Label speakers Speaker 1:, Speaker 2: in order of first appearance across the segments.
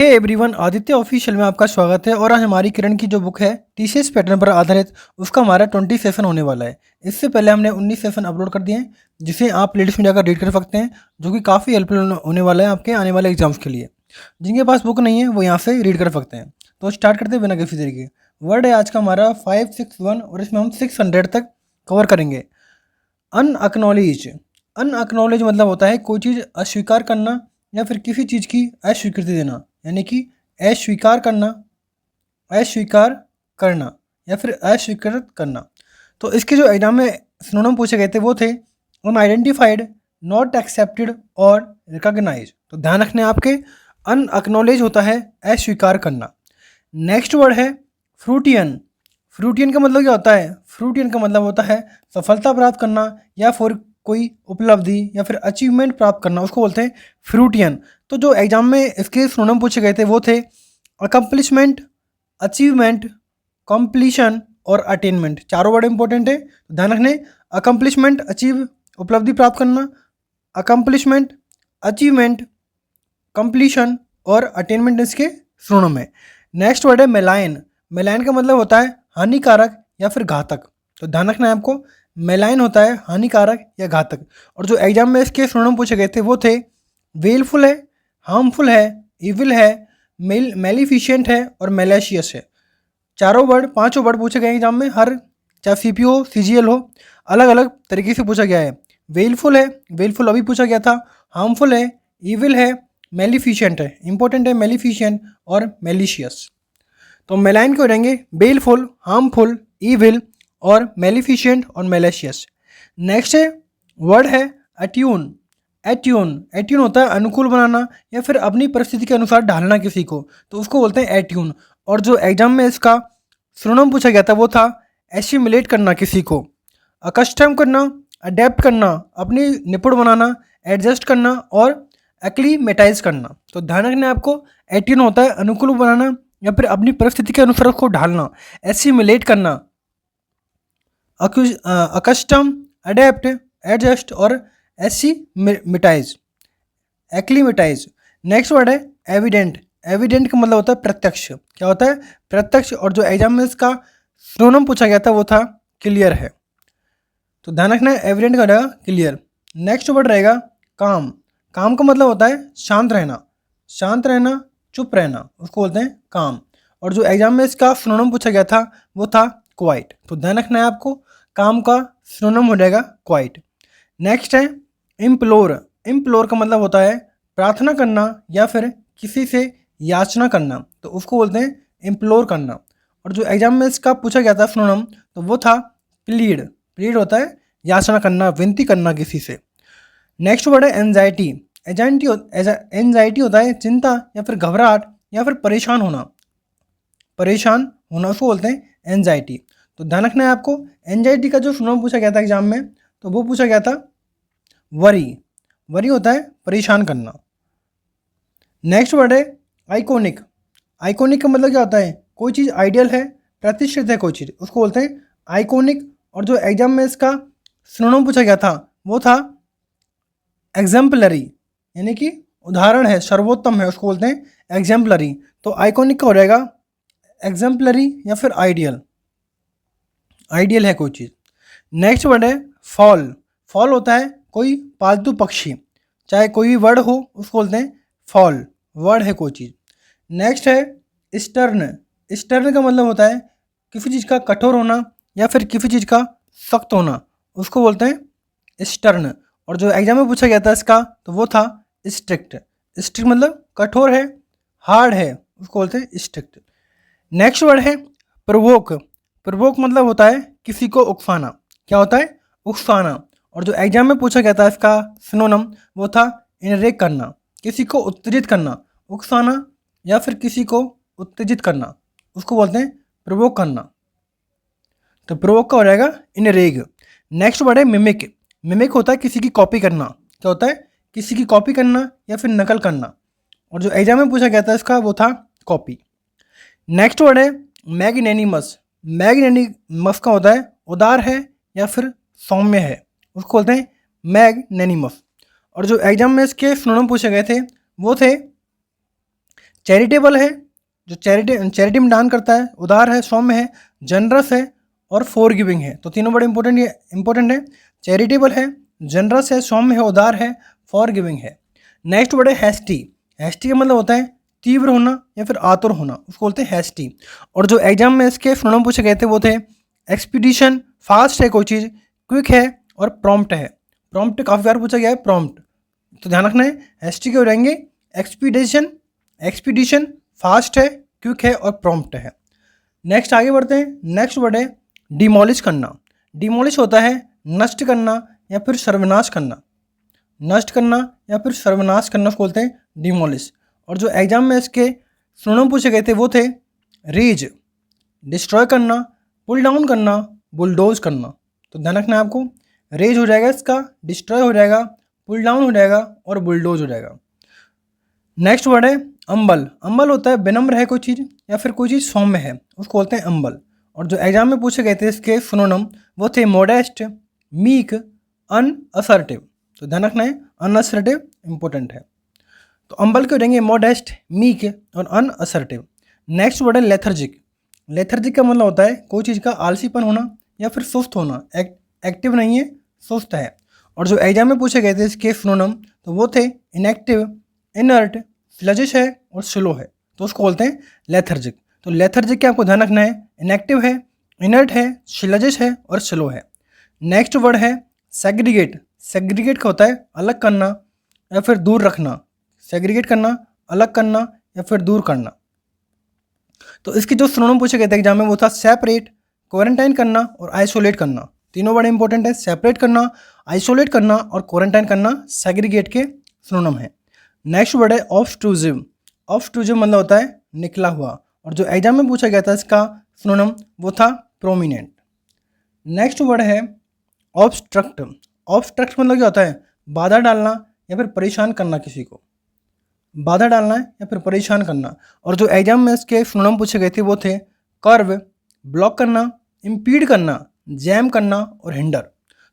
Speaker 1: Hey everyone, Aditya official में आपका स्वागत है। और आज हमारी किरण की जो बुक है टीसीएस पैटर्न पर आधारित, उसका हमारा 20 सेशन होने वाला है। इससे पहले हमने 19 सेशन अपलोड कर दिए हैं, जिसे आप प्लेलिस्ट में जाकर रीड कर सकते हैं, जो कि काफ़ी हेल्पफुल होने वाला है आपके आने वाले एग्जाम्स के लिए। जिनके पास बुक नहीं है वो यहाँ से रीड कर सकते हैं। तो स्टार्ट करते हैं बिना किसी तरीके। वर्ड है आज का हमारा 561 और इसमें हम 600 तक कवर करेंगे। अनअक्नॉलेज। अनअक्नॉलेज मतलब होता है कोई चीज़ अस्वीकार करना या फिर किसी चीज़ की अस्वीकृति देना, यानी कि अस्वीकार करना, अस्वीकार करना या फिर अस्वीकृत करना। तो इसके जो एग्जाम में सिनोनिम पूछे गए थे वो थे अनआइडेंटिफाइड, नॉट एक्सेप्टेड और रिकॉग्नाइज। तो ध्यान रखने आपके, अनअक्नॉलेज होता है अस्वीकार करना। नेक्स्ट वर्ड है फ्रूटियन। फ्रूटियन का मतलब क्या होता है? फ्रूटियन का मतलब होता है सफलता प्राप्त करना या फिर कोई उपलब्धि या फिर अचीवमेंट प्राप्त करना, उसको बोलते हैं फ्रूटियन। तो जो एग्जाम में इसके सिनोनिम पूछे गए थे वो थे अकम्पलिशमेंट, अचीवमेंट, कॉम्प्लीशन और अटेनमेंट। चारों वर्ड इंपॉर्टेंट है, तो ध्यान रखने। अकम्पलिशमेंट अचीव, उपलब्धि प्राप्त करना, अकम्पलिशमेंट, अचीवमेंट, कंप्लीशन और अटेनमेंट इसके सिनोनिम है। नेक्स्ट वर्ड है मेलाइन। मेलाइन का मतलब होता है हानिकारक या फिर घातक। तो ध्यान रखना है आपको, मेलाइन होता है हानिकारक या घातक। और जो एग्जाम में इसके सिनोनिम पूछे गए थे वो थे वेलफुल है, हार्मफुल है, इविल है, मेलिफिशिएंट है और मेलेशियस है। चारों वर्ड, पांचों वर्ड पूछे गए एग्जाम में, हर चाहे सीपीओ हो, सीजीएल हो, अलग अलग तरीके से पूछा गया है। वेलफुल है, वेलफुल अभी पूछा गया था। हार्मफुल है, इविल है, मेलिफिशिएंट है, इंपॉर्टेंट है मेलिफिशिएंट और मेलिशियस। तो मेलाइन के हो जाएंगे बेलफुल, हार्मफुल, इविल और मेलिफिशिएंट और मेलेशियस। नेक्स्ट है वर्ड है अट्यून। एट्यून, एट्यून होता है अनुकूल बनाना या फिर अपनी परिस्थिति के अनुसार ढालना किसी को, तो उसको बोलते हैं एट्यून। और जो एग्जाम में इसका सिनोनिम पूछा गया था वो था एसिमिलेट करना किसी को, अकस्टम करना, अडेप्ट करना, अपनी निपुण बनाना, एडजस्ट करना और एक्लीमेटाइज करना। तो ध्यान रखना आपको, एट्यून होता है अनुकूल बनाना या फिर अपनी परिस्थिति के अनुसार उसको ढालना। एसिमिलेट करना, अकस्टम, अडेप्ट, एडजस्ट और एसिमिटाइज, एक्लीमेटाइज। नेक्स्ट वर्ड है एविडेंट। एविडेंट का मतलब होता है प्रत्यक्ष। क्या होता है? प्रत्यक्ष। और जो एग्जाम में इसका सिनोनिम पूछा गया था वो था क्लियर है। तो ध्यान रखना है, एविडेंट का रहेगा क्लियर। नेक्स्ट वर्ड रहेगा काम। काम का मतलब होता है शांत रहना, शांत रहना, चुप रहना, उसको बोलते हैं काम। और जो एग्जाम में इसका सिनोनिम पूछा गया था वो था क्वाइट। तो ध्यान रखना है आपको, काम का सिनोनिम हो जाएगा क्वाइट। नेक्स्ट है इम्प्लोर। इम्प्लोर का मतलब होता है प्रार्थना करना या फिर किसी से याचना करना, तो उसको बोलते हैं इम्प्लोर करना। और जो एग्जाम में इसका पूछा गया था सिनोनिम तो वो था प्लीड। प्लीड होता है याचना करना, विनती करना किसी से। नेक्स्ट वर्ड है एंजाइटी। एंजाइटी होता है चिंता या फिर घबराहट या फिर परेशान होना, परेशान होना, उसको बोलते हैं एंजाइटी। तो ध्यान रखना है आपको, एंजाइटी का जो सिनोनिम पूछा गया था एग्जाम में तो वो पूछा गया था वरी। वरी होता है परेशान करना। नेक्स्ट वर्ड है आइकॉनिक। आइकॉनिक का मतलब क्या होता है? कोई चीज़ आइडियल है, प्रतिष्ठित है कोई चीज़, उसको बोलते हैं आइकॉनिक। और जो एग्जाम में इसका सिनोनिम पूछा गया था वो था एग्जाम्पलरी, यानी कि उदाहरण है, सर्वोत्तम है, उसको बोलते हैं एग्जाम्पलरी। तो आइकॉनिक का हो जाएगा एग्जाम्पलरी या फिर आइडियल। आइडियल है कोई चीज़। नेक्स्ट वर्ड है फॉल। फॉल होता है कोई पालतू पक्षी, चाहे कोई भी वर्ड हो उसको बोलते हैं फॉल, वर्ड है कोई चीज़। नेक्स्ट है स्टर्न। स्टर्न का मतलब होता है किसी चीज़ का कठोर होना या फिर किसी चीज़ का सख्त होना, उसको बोलते हैं स्टर्न। और जो एग्जाम में पूछा गया था इसका तो वो था स्ट्रिक्ट। स्ट्रिक्ट मतलब कठोर है, हार्ड है, उसको बोलते हैं स्ट्रिक्ट। नेक्स्ट वर्ड है प्रवोक। प्रवोक मतलब होता है किसी को उकसाना। क्या होता है? उकसाना। और जो एग्जाम में पूछा गया था इसका सिनोनिम वो था इनरेक करना, किसी को उत्तेजित करना, उकसाना या फिर किसी को उत्तेजित करना, उसको बोलते हैं प्रवोक करना। तो प्रवोक का हो जाएगा इनरेग। नेक्स्ट वर्ड है मिमिक। मिमिक होता है किसी की कॉपी करना। क्या होता है? किसी की कॉपी करना या फिर नकल करना। और जो एग्जाम में पूछा गया था इसका वो था कॉपी। नेक्स्ट वर्ड है मैग्नेनिमस। मैग्नेनिमस का होता है उदार है या फिर सौम्य है, उसको बोलते हैं मैग्नेनिमस। और जो एग्जाम में इसके सिनोनिम पूछे गए थे वो थे चैरिटेबल है, जो चैरिटी में दान करता है, उदार है, सौम्य है, जनरस है और फॉरगिविंग है। तो तीनों बड़े इंपॉर्टेंट है। चैरिटेबल है, जनरस है, सौम्य है, उदार है, फॉरगिविंग है। नेक्स्ट वर्ड है हैस्टी। हैस्टी का मतलब होता है तीव्र होना या फिर आतुर होना, उसको बोलते हैं हैस्टी। और जो एग्जाम में इसके सिनोनिम पूछे गए थे वो थे एक्सपीडिशन, फास्ट है कोई चीज़, क्विक है और प्रॉम्प्ट है। प्रॉम्प्ट काफ़ी बार पूछा गया है, प्रॉम्प्ट, तो ध्यान रखना है। हैस्टी के हो जाएंगे एक्सपीडिशन, फास्ट है, क्विक है और प्रॉम्प्ट है। नेक्स्ट आगे बढ़ते हैं। नेक्स्ट वर्ड है डिमोलिश करना। डिमोलिश होता है नष्ट करना या फिर सर्वनाश करना, नष्ट करना या फिर सर्वनाश करना उसको बोलते हैं डिमोलिश। और जो एग्जाम में इसके सिनोनिम पूछे गए थे वो थे रीज, डिस्ट्रॉय करना, पुल डाउन करना, बुलडोज करना। तो ध्यान रखना है आपको, रेज हो जाएगा इसका, डिस्ट्रॉय हो जाएगा, पुल डाउन हो जाएगा और बुलडोज हो जाएगा। नेक्स्ट वर्ड है अम्बल। अम्बल होता है विनम्र है कोई चीज़ या फिर कोई चीज़ सौम्य है, उसको बोलते हैं अम्बल। और जो एग्जाम में पूछे गए थे इसके सिनोनिम वो थे मोडेस्ट, मीक, अनअसर्टिव। तो ध्यान रखना है, अनअसर्टिव इंपॉर्टेंट है। तो अम्बल के हो जाएंगे मोडेस्ट, मीक और अनअसर्टिव। नेक्स्ट वर्ड है लेथर्जिक। लेथर्जिक का मतलब होता है कोई चीज़ का आलसीपन होना या फिर सुस्त होना, एक्टिव नहीं है, सुस्त है। और जो एग्जाम में पूछे गए थे इसके सिनोनिम तो वो थे इनएक्टिव, इनर्ट, स्लजिश है और स्लो है, तो उसको बोलते हैं लेथर्जिक। तो लेथर्जिक के आपको ध्यान रखना है, इनएक्टिव है, इनर्ट है, स्लजिश है और स्लो है। नेक्स्ट वर्ड है सेग्रीगेट। सेग्रीगेट का होता है अलग करना या फिर दूर रखना, सेग्रीगेट करना, अलग करना या फिर दूर करना। तो इसके जो सिनोनिम पूछे गए थे एग्जाम में वो था सेपरेट, क्वारंटाइन करना और आइसोलेट करना। तीनों बड़े इंपॉर्टेंट है, सेपरेट करना, आइसोलेट करना और क्वारंटाइन करना सेग्रीगेट के सिनोनिम है। नेक्स्ट वर्ड है ऑब्स्ट्रूजिव। ऑब्स्ट्रूजिव मतलब होता है निकला हुआ। और जो एग्जाम में पूछा गया था इसका सिनोनिम वो था प्रोमिनेंट। नेक्स्ट वर्ड है ऑब्स्ट्रक्ट। ऑब्स्ट्रक्ट मतलब क्या होता है बाधा डालना या फिर परेशान करना, किसी को बाधा डालना है या फिर परेशान करना। और जो एग्जाम में इसके सिनोनिम पूछे गए थे वो थे कर्व, ब्लॉक करना, इम्पीड करना, जैम करना और हिंडर।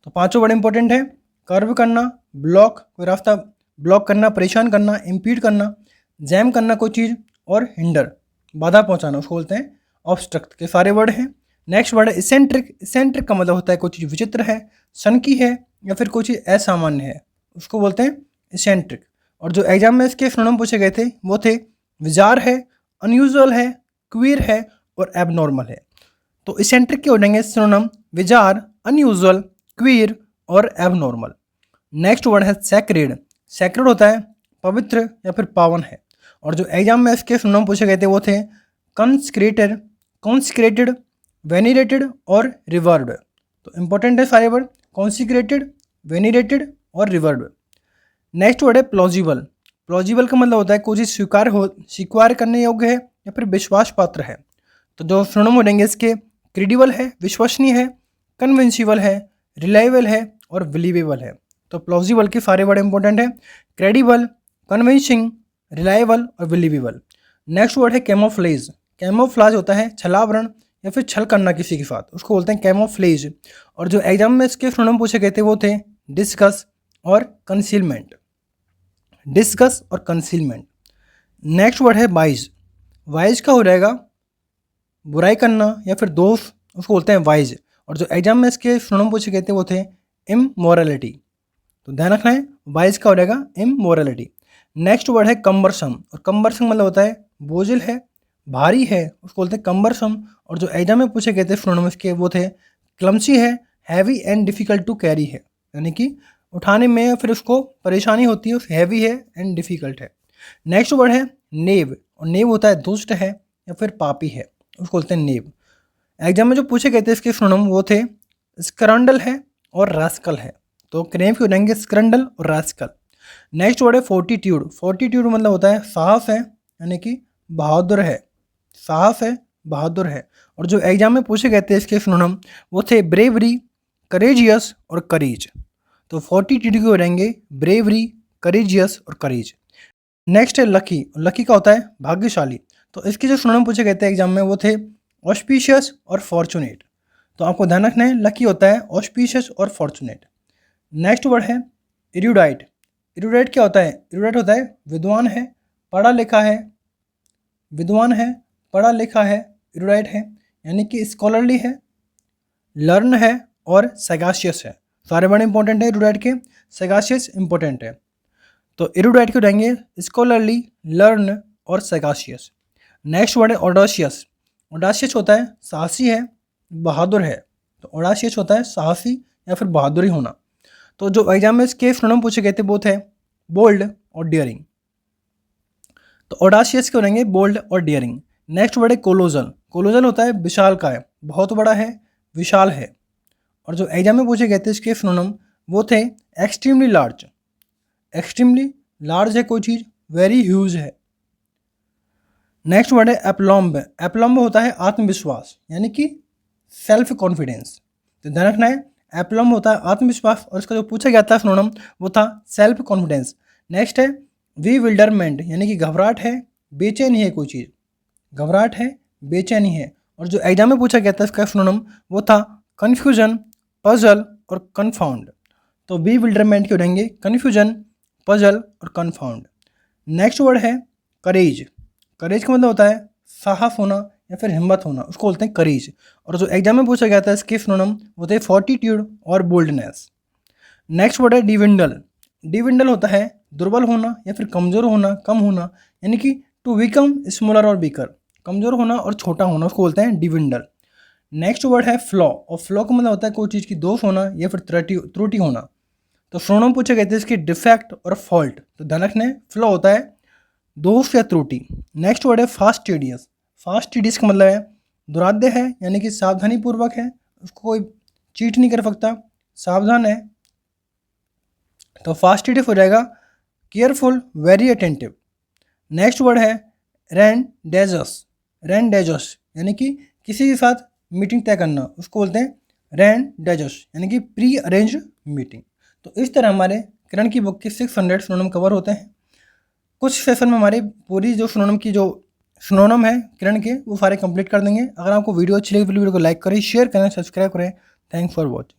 Speaker 1: तो पांचों बड़े इंपॉर्टेंट है, कर्व करना, ब्लॉक कोई रास्ता ब्लॉक करना, परेशान करना, इम्पीड करना, जैम करना कोई चीज़ और हिंडर बाधा पहुंचाना, उसको बोलते हैं ऑब्स्ट्रक्ट के सारे वर्ड हैं। नेक्स्ट वर्ड है इसेंट्रिक। इसेंट्रिक का मतलब होता है कोई चीज़ विचित्र है, सनकी है या फिर कोई चीज़ असामान्य है, उसको बोलते हैं इसेंट्रिक। और जो एग्जाम में इसके सिनोनिम पूछे गए थे वो थे विजार है, अनयूजुअल है, क्वीर है और एबनॉर्मल है। तो इसेंट्रिक के हो जाएंगे सिनोनिम विजार, अनयूजुअल, क्वीर और एबनॉर्मल। नेक्स्ट वर्ड है सैक्रेड। सैक्रेड होता है पवित्र या फिर पावन है। और जो एग्जाम में इसके सिनोनिम पूछे गए थे वो थे कंसक्रेटेड, कॉन्सिक्रेटेड, वेनिरेटेड और रिवर्ड। तो इंपॉर्टेंट है सारे वर्ड, कॉन्सिक्रेटेड, वेनिरेटेड और रिवर्ड। नेक्स्ट वर्ड है प्लॉजिबल। प्लॉजिबल का मतलब होता है कोई चीज़ स्वीकार करने योग्य है या फिर विश्वास पात्र है। तो जो सिनोनिम हो जाएंगे इसके क्रेडिबल है, विश्वसनीय है, कन्विंसिबल है, रिलायबल है और बिलीवेबल है। तो प्लॉजिबल के सारे वर्ड इंपॉर्टेंट है, क्रेडिबल, कन्विंसिंग, रिलायबल और बिलीवेबल। नेक्स्ट वर्ड है कैमोफ्लेज। कैमोफ्लाज होता है छलावरण या फिर छल करना किसी के साथ, उसको बोलते हैं कैमोफ्लेज। और जो एग्जाम में इसके सिनोनिम पूछे गए थे वो थे डिस्कस और कंसीलमेंट, डिस्कस और कंसीलमेंट। नेक्स्ट वर्ड है वाइज। वाइज का हो जाएगा बुराई करना या फिर दोष, उसको बोलते हैं वाइज। और जो एग्जाम में इसके सिनोनिम पूछे गए थे वो थे इमोरलिटी। तो ध्यान रखना है, वाइज का हो जाएगा इमोरलिटी। नेक्स्ट वर्ड है कम्बरसम। और कम्बरसम मतलब होता है बोझिल है, भारी है, उसको बोलते हैं कम्बरसम। और जो एग्जाम में पूछे गए थे सिनोनिम इसके वो थे क्लमसी है, heavy and difficult to carry है, यानी कि उठाने में फिर उसको परेशानी होती है, हैवी है एंड डिफिकल्ट है। नेक्स्ट वर्ड है नेव। और नेव होता है दुष्ट है या फिर पापी है, उसको बोलते हैं नेव। एग्जाम में जो पूछे गए थे इसके सिनोनिम वो थे स्क्रंडल है और रास्कल है। तो क्रेम के हो जाएंगे स्क्रंडल और रास्कल। नेक्स्ट वर्ड है फोर्टीट्यूड। फोर्टीट्यूड मतलब होता है साहस है, यानी कि बहादुर है, साहस है, बहादुर है। और जो एग्जाम में पूछे गए थे इसके सिनोनिम वो थे ब्रेवरी, करेजियस और करेज। तो 42 के हो जाएंगे ब्रेवरी, करेजियस और करेज। नेक्स्ट है लकी। लकी का होता है भाग्यशाली। तो इसके जो सिनोनिम पूछे गए थे एग्जाम में वो थे ऑस्पिशियस और फॉर्चुनेट। तो आपको ध्यान रखना है, लकी होता है ऑस्पिशियस और फॉर्चुनेट। नेक्स्ट वर्ड है इरूडाइट। इरूडाइट क्या होता है? इरूडाइट होता है विद्वान है, पढ़ा लिखा है, विद्वान है, पढ़ा लिखा है, इरुडाइट है यानी कि स्कॉलरली है, लर्न है और सैगाशियस है। सारे बड़े इंपॉर्टेंट है इरुडाइट के, सैगाशियस इंपॉर्टेंट है। तो इरुडाइट के रहेंगे स्कॉलरली, लर्न और सैगाशियस। नेक्स्ट वर्ड है ऑडाशियस। ऑडाशियस होता है साहसी है, बहादुर है। तो ऑडाशियस होता है साहसी या फिर बहादुरी होना। तो जो एग्जाम में इसके सिनोनिम पूछे गए थे वो थे बोल्ड और डियरिंग। तो ऑडाशियस के रहेंगे बोल्ड और डियरिंग। नेक्स्ट वर्ड है कोलोजल। कोलोजल होता है विशालकाय, बहुत बड़ा है, विशाल है। और जो एग्जाम में पूछे गए थे इसके सिनोनिम वो थे एक्सट्रीमली लार्ज। एक्सट्रीमली लार्ज है कोई चीज़, वेरी ह्यूज है। नेक्स्ट वर्ड है एप्लॉम्ब। एप्लॉम्ब होता है आत्मविश्वास यानी कि सेल्फ कॉन्फिडेंस। तो ध्यान रखना है, एप्लॉम्ब होता है आत्मविश्वास और इसका जो पूछा गया था सिनोनिम वो था सेल्फ कॉन्फिडेंस। नेक्स्ट है विविल्डरमेंट यानी कि घबराहट है, बेचैनी है कोई चीज़, घबराहट है, बेचैनी है। और जो एग्जाम में पूछा गया था इसका सिनोनिम वो था कन्फ्यूजन, पजल और कन्फाउंड। तो विविल्डरमेंट के रहेंगे कन्फ्यूजन, पजल और कन्फाउंड। नेक्स्ट वर्ड है करेज। करेज का मतलब होता है साहस होना या फिर हिम्मत होना, उसको बोलते हैं करेज। और जो एग्जाम में पूछा गया था इसके सिनोनिम वो थे फॉर्टिट्यूड और बोल्डनेस। नेक्स्ट वर्ड है डिविंडल। डिविंडल होता है दुर्बल होना या फिर कमज़ोर होना, कम होना, यानी कि टू बिकम स्मॉलर और बिकर, कमज़ोर होना और छोटा होना, उसको बोलते हैं डिविंडल। नेक्स्ट वर्ड है फ्लॉ। और फ्लॉ का मतलब होता है कोई चीज़ की दोष होना या फिर त्रुटि होना। तो सिनोनिम पूछे गए थे इसके डिफेक्ट और फॉल्ट। तो ध्यान रखना है, फ्लॉ होता है दोष या त्रुटि। नेक्स्ट वर्ड है फास्टिडियस। फास्टिडियस का मतलब है दुराध्य है यानी कि सावधानी पूर्वक है, उसको कोई चीट नहीं कर सकता, सावधान है। तो फास्टिडियस हो जाएगा careful, very attentive. Next word है रैंडेजस। रैंडेजस यानी कि किसी के साथ मीटिंग तय करना, उसको बोलते हैं रैंडेजस यानी कि प्री अरेंज मीटिंग। तो इस तरह हमारे किरण की बुक के 600 सिनोनिम कवर होते हैं। कुछ सेशन में हमारी पूरी जो सिनोनिम की जो सिनोनिम है किरण के वो सारे कंप्लीट कर देंगे। अगर आपको वीडियो अच्छी लगी वीडियो को लाइक करें, शेयर करें, सब्सक्राइब करें। Thanks for watching.